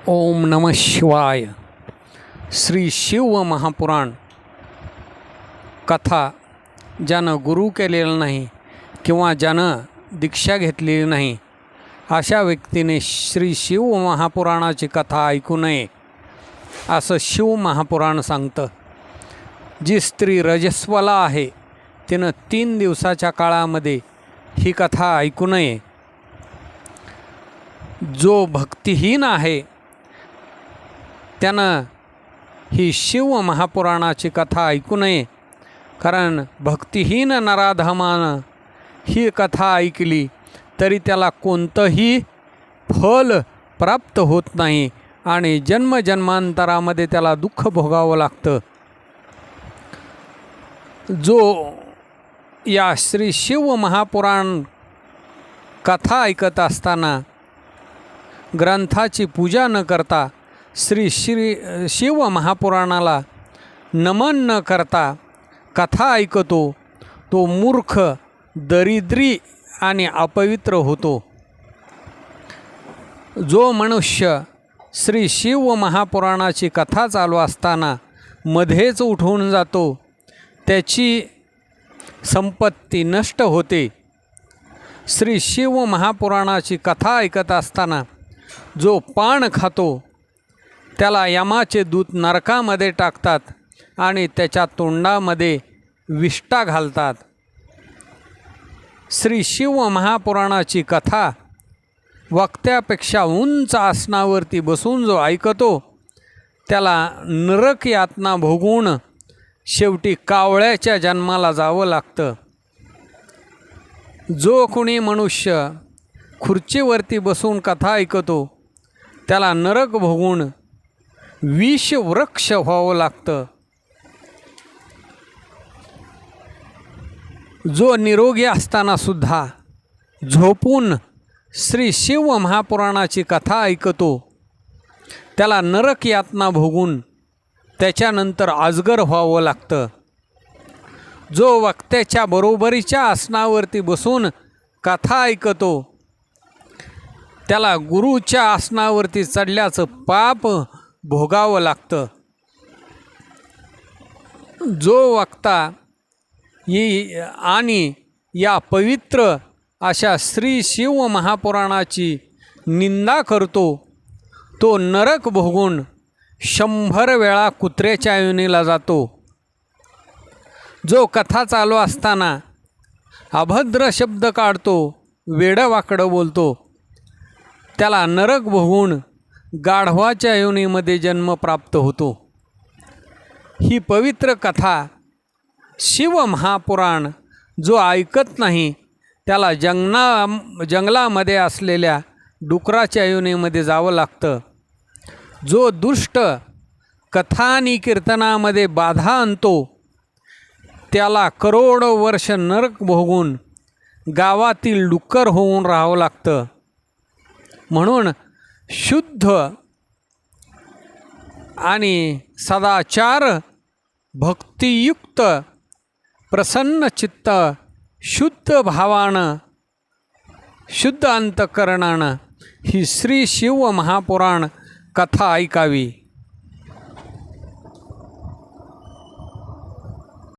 ओम नमः शिवाय. श्री शिव महापुराण कथा ज्यानं गुरु केलेलं नाही किंवा ज्यानं दीक्षा घेतलेली नाही अशा व्यक्तीने श्री शिव महापुराणाची कथा ऐकू नये असं शिव महापुराण सांगतं. जी स्त्री रजस्वला आहे तिनं 3 दिवसाच्या काळामध्ये ही कथा ऐकू नये. जो भक्तिहीन आहे त्यानं ही शिव महापुराणाची कथा ऐकू नये, कारण भक्तिहीन नराधमानं ही कथा ऐकली तरी त्याला कोणतंही फल प्राप्त होत नाही आणि जन्मजन्मांतरामध्ये त्याला दुःख भोगावं लागतं. जो या श्री शिव महापुराण कथा ऐकत असताना ग्रंथाची पूजा न करता श्री शिव महापुराणाला नमन न करता कथा ऐकतो तो मूर्ख, दरिद्री आणि अपवित्र होतो. जो मनुष्य श्री शिव महापुराणाची कथा चालू असताना मध्येच उठून जातो त्याची संपत्ती नष्ट होते. श्री शिव महापुराणाची कथा ऐकत असताना जो पान खातो त्याला यमाचे दूत नरकामध्ये टाकतात आणि त्याच्या तोंडामध्ये विष्ठा घालतात. श्री शिव महापुराणाची कथा वक्त्यापेक्षा उंच आसनावरती बसून जो ऐकतो त्याला नरक यातना भोगून शेवटी कावळ्याच्या जन्माला जावं लागतं. जो कोणी मनुष्य खुर्चीवरती बसून कथा ऐकतो त्याला नरक भोगून विष वृक्ष व्हावं लागतं. जो निरोगी असतानासुद्धा झोपून श्री शिव महापुराणाची कथा ऐकतो त्याला नरक यातना भोगून त्याच्यानंतर अजगर व्हावं लागतं. जो वक्त्याच्या बरोबरीच्या आसनावरती बसून कथा ऐकतो त्याला गुरुच्या आसनावरती चढल्याचं पाप भोगावं लागतं. जो वक्ता आणि या पवित्र अशा श्री शिव महापुराणाची निंदा करतो तो नरक भोगून 100 वेळा कुत्र्याच्या योनीला जातो. जो कथा चालू असताना अभद्र शब्द काढतो, वेडवाकडं बोलतो त्याला नरक भोगून गाढवाच्या योनीमध्ये जन्म प्राप्त होतो. ही पवित्र कथा शिव महापुराण जो ऐकत नाही त्याला जंगलामध्ये असलेल्या डुकराच्या योनीमध्ये जावं लागतं. जो दुष्ट कथा आणि कीर्तनामध्ये बाधा आणतो त्याला करोडो वर्ष नरक भोगून गावातील डुक्कर होऊन राहावं लागतं. म्हणून शुद्ध आणि सदाचार भक्तियुक्त प्रसन्न चित्त शुद्ध भावानं शुद्ध अंतःकरणानं ही श्री शिव महापुराण कथा ऐकावी.